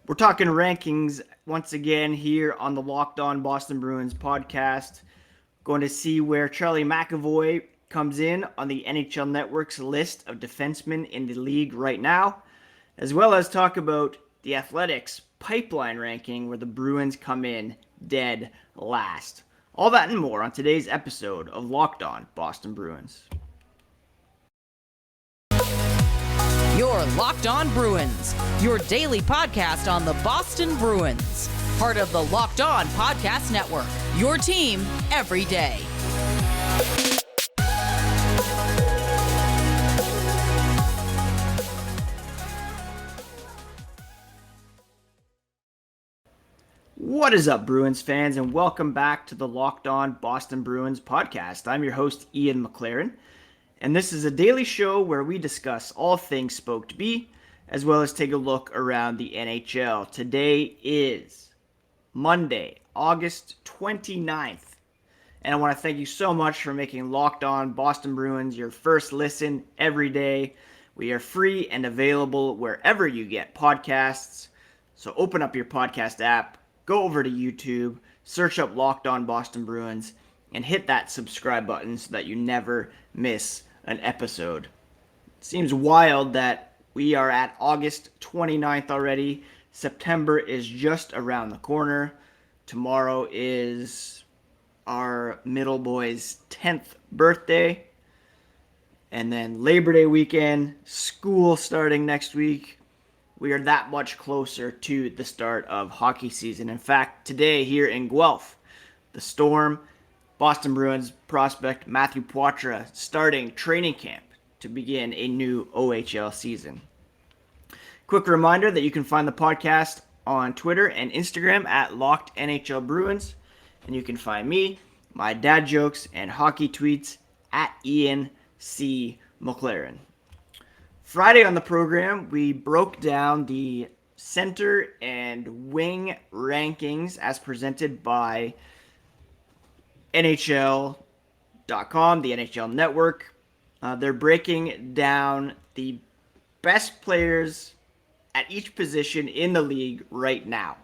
We're talking rankings once again here on the Locked On Boston Bruins podcast. Going to see where Charlie McAvoy comes in on the NHL Network's list of defensemen in the league right now, as well as talk about the Athletics pipeline ranking where the Bruins come in dead last. All that and more on today's episode of Locked On Boston Bruins. You're Locked On Bruins, your daily podcast on the Boston Bruins. Part of the Locked On Podcast Network, your team every day. What is up, Bruins fans, and welcome back to the Locked On Boston Bruins podcast. I'm your host, Ian McLaren, and this is a daily show where we discuss all things Spoke B, as well as take a look around the NHL. Today is Monday, August 29th, and I want to thank you so much for making Locked On Boston Bruins your first listen every day. We are free and available wherever you get podcasts, so open up your podcast app, go over to YouTube, search up Locked On Boston Bruins, and hit that subscribe button so that you never miss an episode. It seems wild that we are at August 29th already. September is just around the corner. Tomorrow is our middle boy's 10th birthday. And then Labor Day weekend, school starting next week. We are that much closer to the start of hockey season. In fact, today here in Guelph, the Storm, Boston Bruins prospect Matthew Poitras starting training camp to begin a new OHL season. Quick reminder that you can find the podcast on Twitter and Instagram at Locked NHL Bruins, and you can find me, my dad jokes, and hockey tweets at Ian C. McLaren. Friday on the program, we broke down the center and wing rankings as presented by NHL.com, the NHL Network. They're breaking down the best players at each position in the league right now.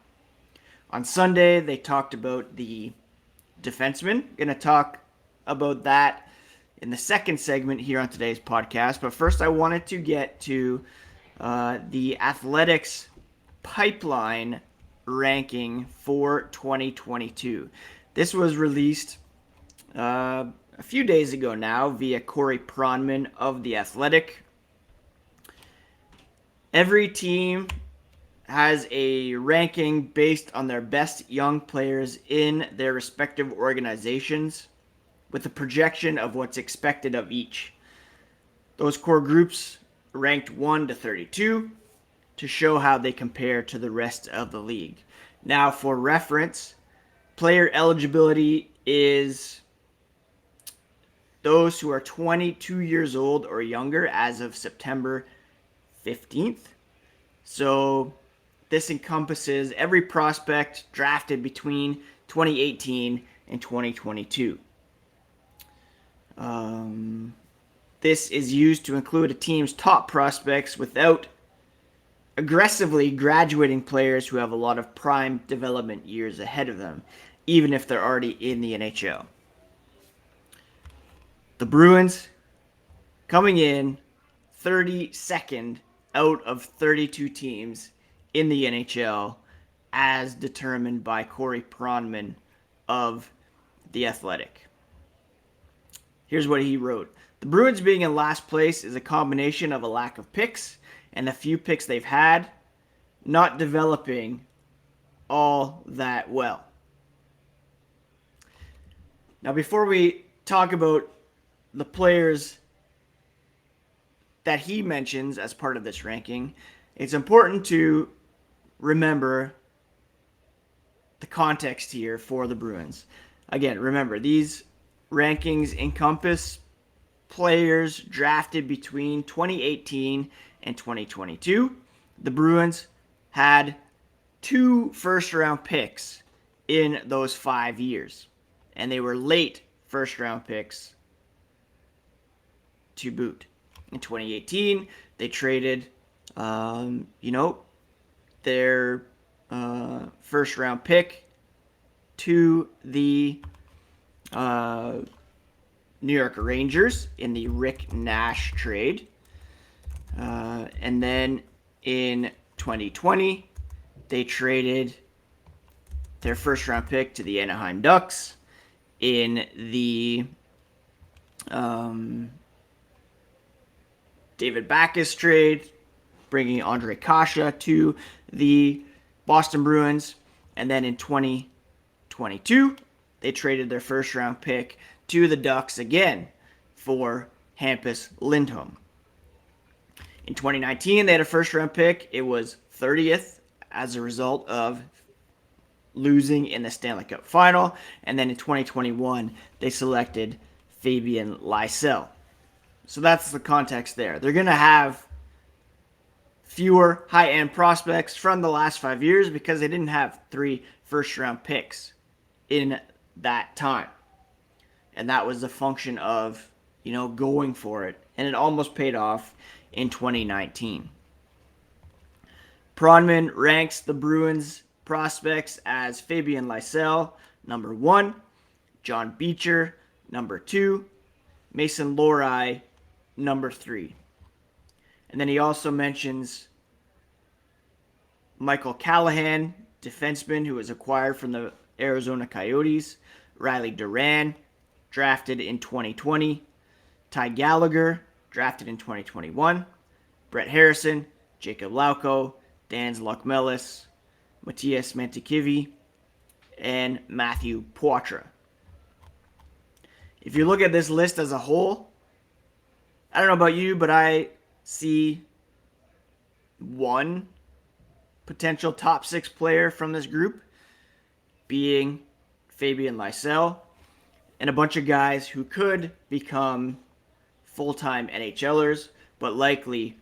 On Sunday, they talked about the defensemen. Going to talk about that in the second segment here on today's podcast. But first, I wanted to get to the Athletics pipeline ranking for 2022. This was released a few days ago now via Corey Pronman of The Athletic. Every team has a ranking based on their best young players in their respective organizations, with a projection of what's expected of each. Those core groups ranked 1 to 32 to show how they compare to the rest of the league. Now, for reference, player eligibility is those who are 22 years old or younger as of September 15th. So this encompasses every prospect drafted between 2018 and 2022. This is used to include a team's top prospects without aggressively graduating players who have a lot of prime development years ahead of them, even if they're already in the NHL. The Bruins coming in 32nd out of 32 teams in the NHL as determined by Corey Pronman of The Athletic. Here's what he wrote. The Bruins being in last place is a combination of a lack of picks and the few picks they've had not developing all that well. Now, before we talk about the players that he mentions as part of this ranking, it's important to remember the context here for the Bruins. Again, remember, these rankings encompass players drafted between 2018 and 2022. The Bruins had 2 first-round picks in those 5 years, and they were late first-round picks to boot. In 2018, they traded, their first round pick to the New York Rangers in the Rick Nash trade. And then in 2020, they traded their first round pick to the Anaheim Ducks in the David Backes trade, bringing Andre Kasha to the Boston Bruins. And then in 2022, they traded their first round pick to the Ducks again for Hampus Lindholm. In 2019, they had a first round pick. It was 30th as a result of losing in the Stanley Cup final. And then in 2021, they selected Fabian Lysell. So that's the context there. They're going to have fewer high-end prospects from the last 5 years because they didn't have 3 first-round picks in that time. And that was a function of, going for it. And it almost paid off in 2019. Pronman ranks the Bruins prospects as Fabian Lysell, number 1, John Beecher, number 2, Mason Lohrei, number 3. And then he also mentions Michael Callahan, defenseman who was acquired from the Arizona Coyotes, Riley Duran, drafted in 2020, Ty Gallagher, drafted in 2021, Brett Harrison, Jacob Lauko, Dan Zlotmelis, Matthias Mantikivi, and Matthew Poitras. If you look at this list as a whole, I don't know about you, but I see one potential top 6 player from this group being Fabian Lysell, and a bunch of guys who could become full-time NHLers, but likely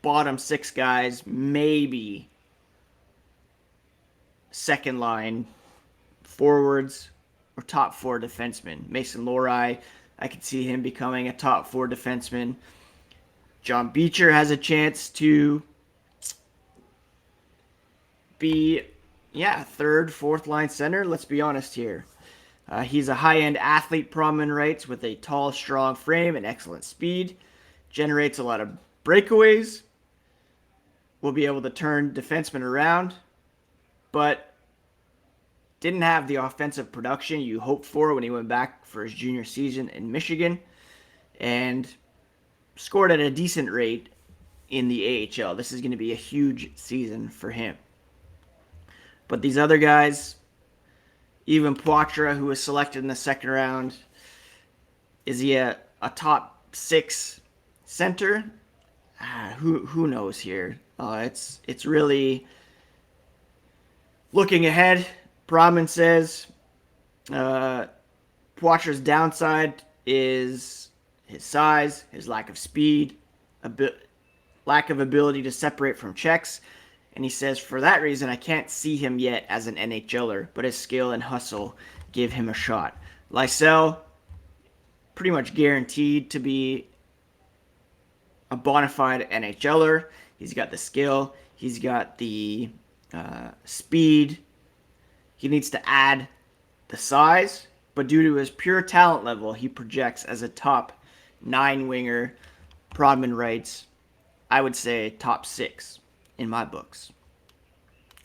bottom 6 guys, maybe second line forwards or top 4 defensemen. Mason Lohrei, I could see him becoming a top 4 defenseman. John Beecher has a chance to be, third, fourth line center. Let's be honest here. He's a high-end athlete, Pronman writes, with a tall, strong frame and excellent speed. Generates a lot of breakaways. Will be able to turn defensemen around, but didn't have the offensive production you hoped for when he went back for his junior season in Michigan, and scored at a decent rate in the AHL. This is going to be a huge season for him. But these other guys, even Poitras, who was selected in the second round, is he a top 6 center? Who knows here? It's really looking ahead. Pronman says Poitras' downside is his size, his lack of speed, lack of ability to separate from checks. And he says, for that reason, I can't see him yet as an NHLer, but his skill and hustle give him a shot. Lysell, pretty much guaranteed to be a bona fide NHLer. He's got the skill. He's got the speed. He needs to add the size, but due to his pure talent level, he projects as a top 9 winger. Pronman writes, I would say top 6 in my books.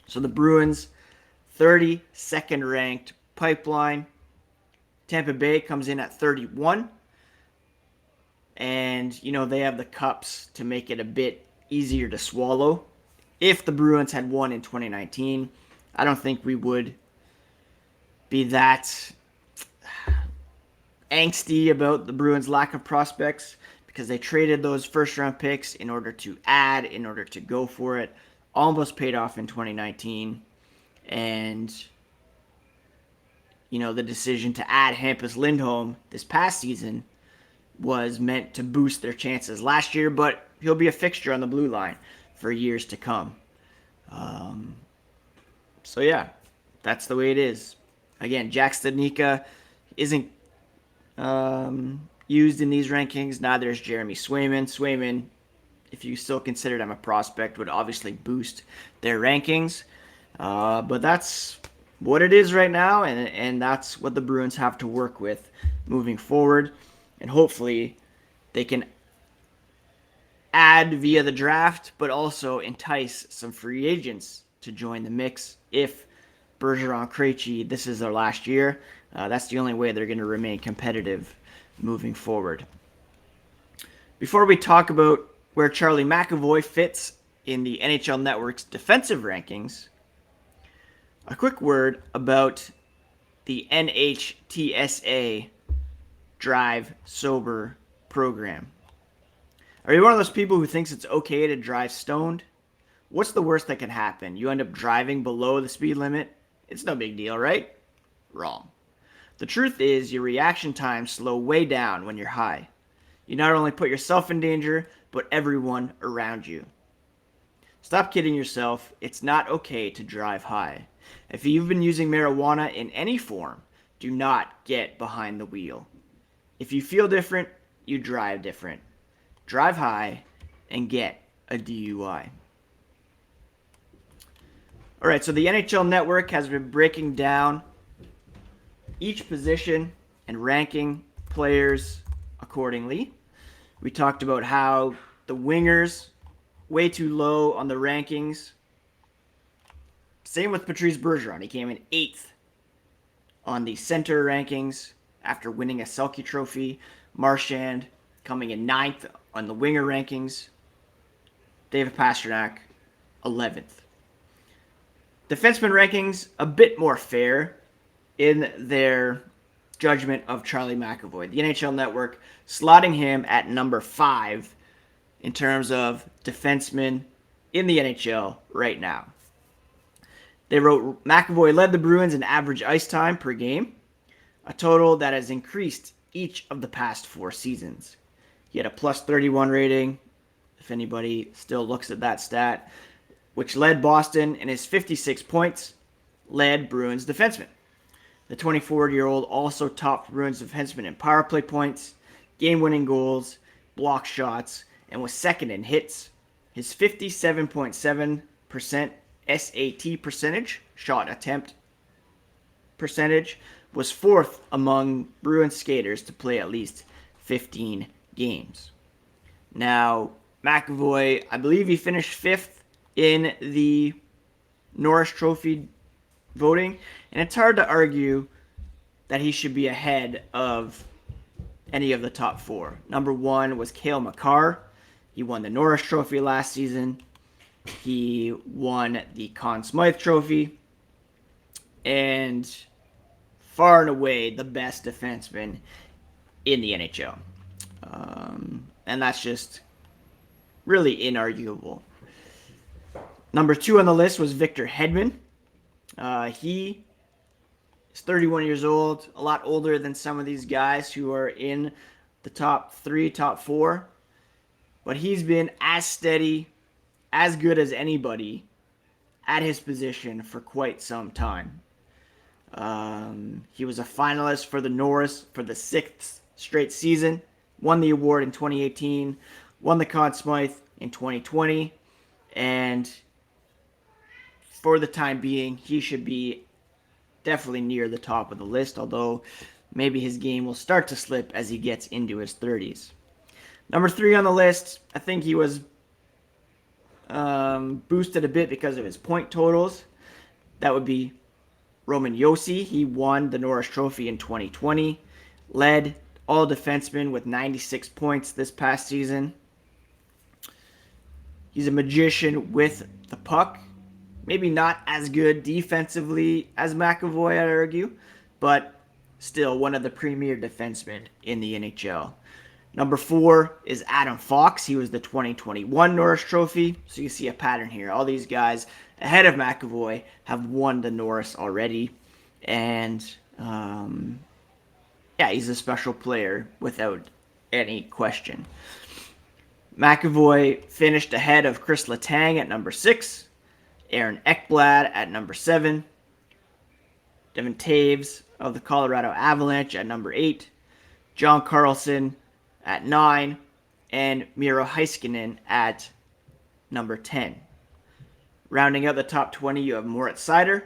So the Bruins, 32nd ranked pipeline. Tampa Bay comes in at 31. And, they have the cups to make it a bit easier to swallow. If the Bruins had won in 2019, I don't think we would be that angsty about the Bruins' lack of prospects, because they traded those first-round picks in order to add, in order to go for it. Almost paid off in 2019. And, the decision to add Hampus Lindholm this past season was meant to boost their chances last year, but he'll be a fixture on the blue line for years to come. That's the way it is. Again, Jack Studnicka isn't used in these rankings. Neither is Jeremy Swayman. Swayman if you still consider them a prospect, would obviously boost their rankings. But that's what it is right now, and that's what the Bruins have to work with moving forward. And hopefully they can add via the draft, but also entice some free agents to join the mix if Bergeron, Krejci, this is their last year. That's the only way they're going to remain competitive moving forward. Before we talk about where Charlie McAvoy fits in the NHL Network's defensive rankings, a quick word about the NHTSA Drive Sober program. Are you one of those people who thinks it's okay to drive stoned? What's the worst that can happen? You end up driving below the speed limit? It's no big deal, right? Wrong. The truth is your reaction times slow way down when you're high. You not only put yourself in danger, but everyone around you. Stop kidding yourself. It's not okay to drive high. If you've been using marijuana in any form, do not get behind the wheel. If you feel different, you drive different. Drive high and get a DUI. All right, so the NHL Network has been breaking down each position and ranking players accordingly. We talked about how the wingers way too low on the rankings. Same with Patrice Bergeron. He came in 8th on the center rankings after winning a Selke Trophy. Marchand coming in 9th on the winger rankings. David Pastrnak, 11th. Defenseman rankings, a bit more fair in their judgment of Charlie McAvoy. The NHL Network slotting him at number 5 in terms of defensemen in the NHL right now. They wrote McAvoy led the Bruins in average ice time per game, a total that has increased each of the past 4 seasons. He had a plus 31 rating, if anybody still looks at that stat, which led Boston, and his 56 points led Bruins defensemen. The 24-year-old also topped Bruins defensemen in power play points, game-winning goals, block shots, and was second in hits. His 57.7% SAT percentage, shot attempt percentage, was 4th among Bruins skaters to play at least 15 games. Now, McAvoy, I believe he finished 5th in the Norris Trophy voting, and it's hard to argue that he should be ahead of any of the top 4. Number 1 was Cale Makar. He won the Norris Trophy last season. He won the Conn Smythe Trophy. And far and away the best defenseman in the NHL. And that's just really inarguable. Number 2 on the list was Victor Hedman. He is 31 years old, a lot older than some of these guys who are in the top 3, top 4. But he's been as steady, as good as anybody at his position for quite some time. He was a finalist for the Norris for the 6th straight season, won the award in 2018, won the Conn Smythe in 2020, and for the time being, he should be definitely near the top of the list, although maybe his game will start to slip as he gets into his 30s. Number 3 on the list, I think he was boosted a bit because of his point totals. That would be Roman Yossi. He won the Norris Trophy in 2020, led all defensemen with 96 points this past season. He's a magician with the puck. Maybe not as good defensively as McAvoy, I'd argue, but still one of the premier defensemen in the NHL. Number 4 is Adam Fox. He was the 2021 Norris Trophy. So you see a pattern here. All these guys ahead of McAvoy have won the Norris already. And, he's a special player without any question. McAvoy finished ahead of Chris Letang at number 6. Aaron Ekblad at number 7. Devin Taves of the Colorado Avalanche at number 8. John Carlson at 9. and Miro Heiskanen at number 10. Rounding out the top 20, you have Moritz Seider,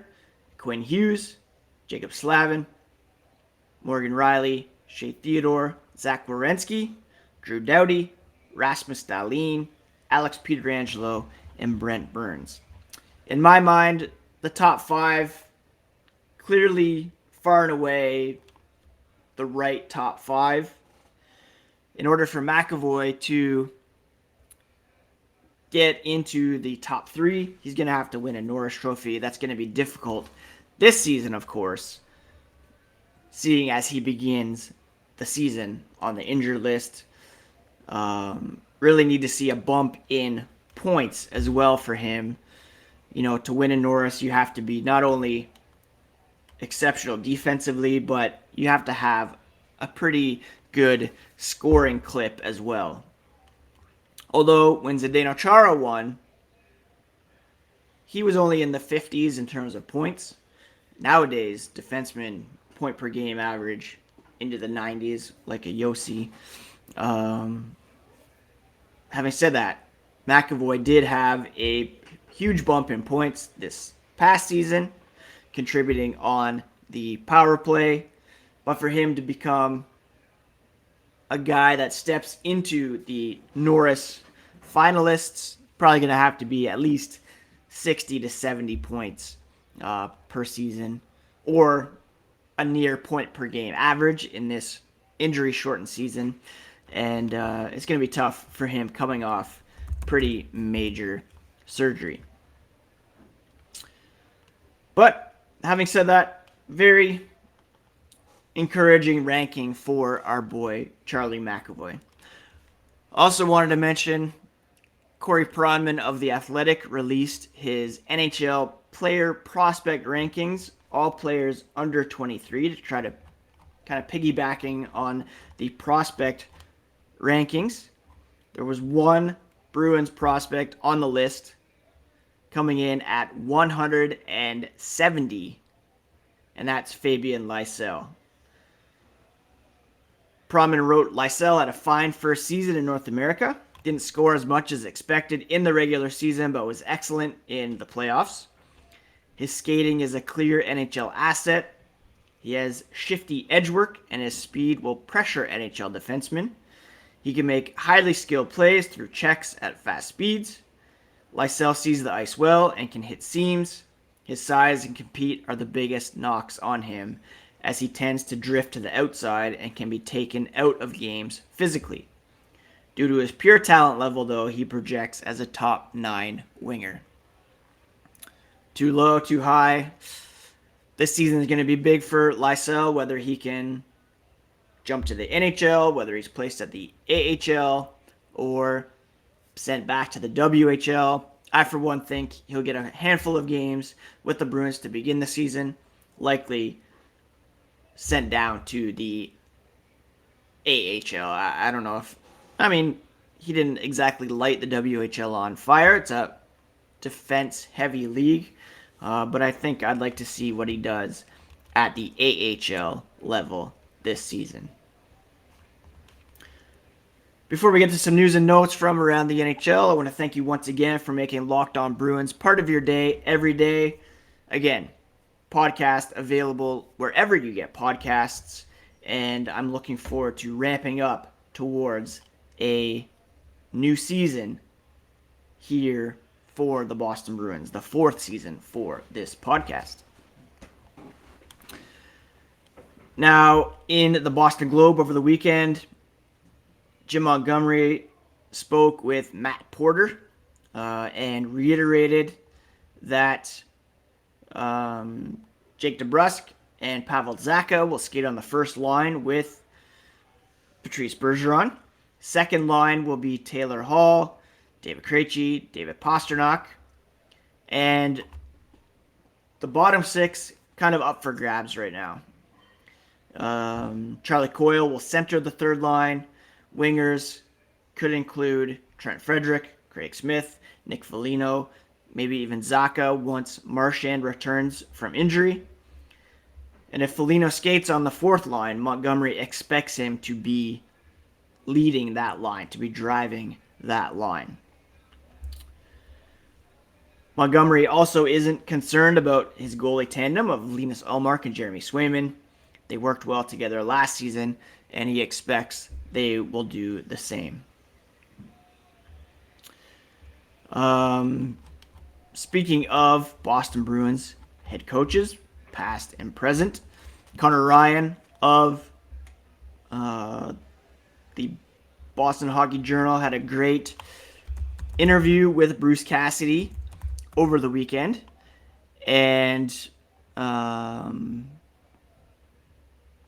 Quinn Hughes, Jacob Slavin, Morgan Riley, Shea Theodore, Zach Werenski, Drew Doughty, Rasmus Dahlin, Alex Pietrangelo, and Brent Burns. In my mind, the top 5, clearly far and away the right top 5. In order for McAvoy to get into the top 3, he's going to have to win a Norris Trophy. That's going to be difficult this season, of course, seeing as he begins the season on the injured list. Really need to see a bump in points as well for him. To win a Norris, you have to be not only exceptional defensively, but you have to have a pretty good scoring clip as well. Although when Zdeno Chara won, he was only in the 50s in terms of points. Nowadays, defensemen point per game average into the 90s, like a Yossi. Having said that, McAvoy did have a huge bump in points this past season, contributing on the power play. But for him to become a guy that steps into the Norris finalists, probably going to have to be at least 60 to 70 points per season, or a near point per game average in this injury-shortened season. And it's going to be tough for him coming off pretty major surgery. But having said that, very encouraging ranking for our boy Charlie McAvoy. Also wanted to mention Corey Pronman of The Athletic released his NHL player prospect rankings, all players under 23, to try to kind of piggybacking on the prospect rankings. There was one Bruins prospect on the list coming in at 170, and that's Fabian Lysell. Pronman wrote, Lysell had a fine first season in North America. Didn't score as much as expected in the regular season, but was excellent in the playoffs. His skating is a clear NHL asset. He has shifty edge work, and his speed will pressure NHL defensemen. He can make highly skilled plays through checks at fast speeds. Lysell sees the ice well and can hit seams. His size and compete are the biggest knocks on him, as he tends to drift to the outside and can be taken out of games physically. Due to his pure talent level, though, he projects as a top 9 winger. Too low, too high. This season is going to be big for Lysell, whether he can jump to the NHL, whether he's placed at the AHL, or sent back to the WHL. I, for one, think he'll get a handful of games with the Bruins to begin the season, likely sent down to the AHL. I don't know if... he didn't exactly light the WHL on fire. It's a defense-heavy league. But I think I'd like to see what he does at the AHL level this season. Before we get to some news and notes from around the NHL, I want to thank you once again for making Locked On Bruins part of your day every day. Again, podcast available wherever you get podcasts, and I'm looking forward to ramping up towards a new season here for the Boston Bruins, the 4th season for this podcast. Now, in the Boston Globe over the weekend, Jim Montgomery spoke with Matt Porter and reiterated that Jake DeBrusk and Pavel Zacha will skate on the first line with Patrice Bergeron. Second line will be Taylor Hall, David Krejci, David Pastrnak. And the bottom 6 kind of up for grabs right now. Charlie Coyle will center the third line. Wingers could include Trent Frederick, Craig Smith, Nick Foligno, maybe even Zacha once Marchand returns from injury. And if Foligno skates on the fourth line, Montgomery expects him to be leading that line, to be driving that line. Montgomery also isn't concerned about his goalie tandem of Linus Ullmark and Jeremy Swayman. They worked well together last season, and he expects they will do the same. Speaking of Boston Bruins head coaches, past and present, Connor Ryan of the Boston Hockey Journal had a great interview with Bruce Cassidy over the weekend, and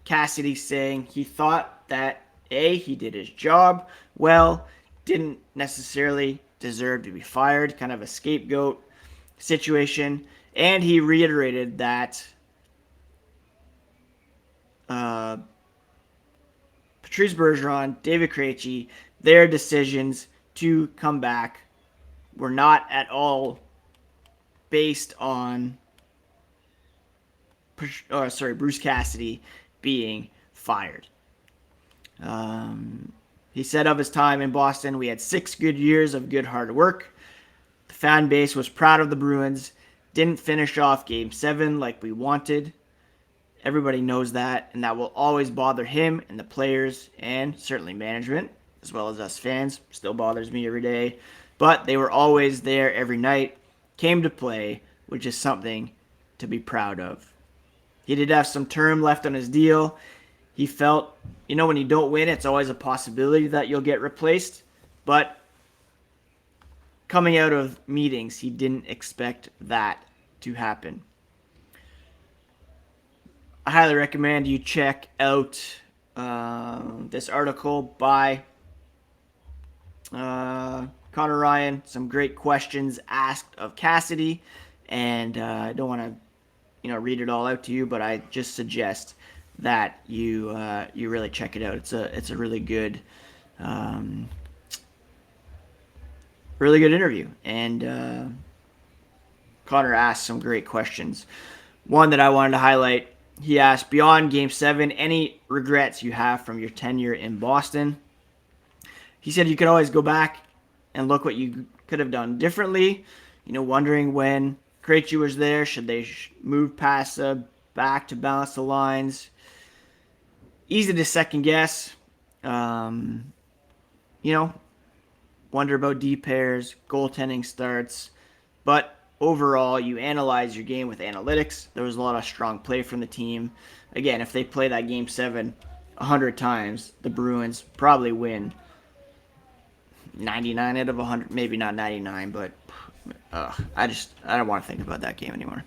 Cassidy saying he thought that he did his job well, didn't necessarily deserve to be fired, kind of a scapegoat situation, and he reiterated that Patrice Bergeron, David Krejci, their decisions to come back were not at all based on Bruce Cassidy being fired. He said of his time in Boston, we had 6 good years of good hard work. The fan base was proud of the Bruins. Didn't finish off Game 7 like we wanted. Everybody knows that, and that will always bother him and the players and certainly management, as well as us fans. Still bothers me every day. But they were always there every night, came to play, which is something to be proud of. He did have some term left on his deal. He felt, when you don't win, it's always a possibility that you'll get replaced. But coming out of meetings, he didn't expect that to happen. I highly recommend you check out this article by Connor Ryan. Some great questions asked of Cassidy, and I don't want to, read it all out to you, but I just suggest that you really check it out. It's a really good interview, and Connor asked some great questions. One that I wanted to highlight. He asked, beyond Game 7, any regrets you have from your tenure in Boston? He said you could always go back and look what you could have done differently. Wondering when Krejci was there, should they move past back to balance the lines? Easy to second guess. Wonder about D pairs, goaltending starts, but overall, you analyze your game with analytics. There was a lot of strong play from the team. Again, if they play that Game 7 100 times, the Bruins probably win 99 out of 100. Maybe not 99, but I don't want to think about that game anymore.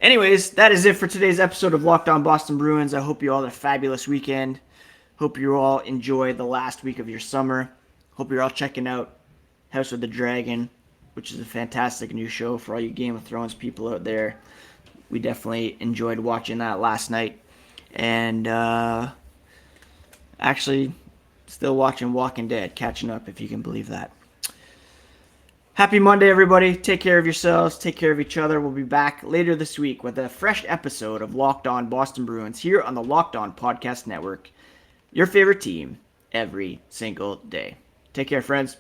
Anyways, that is it for today's episode of Locked On Boston Bruins. I hope you all had a fabulous weekend. Hope you all enjoy the last week of your summer. Hope you're all checking out House of the Dragon, which is a fantastic new show for all you Game of Thrones people out there. We definitely enjoyed watching that last night. And actually still watching Walking Dead, catching up if you can believe that. Happy Monday, everybody. Take care of yourselves. Take care of each other. We'll be back later this week with a fresh episode of Locked On Boston Bruins here on the Locked On Podcast Network. Your favorite team every single day. Take care, friends.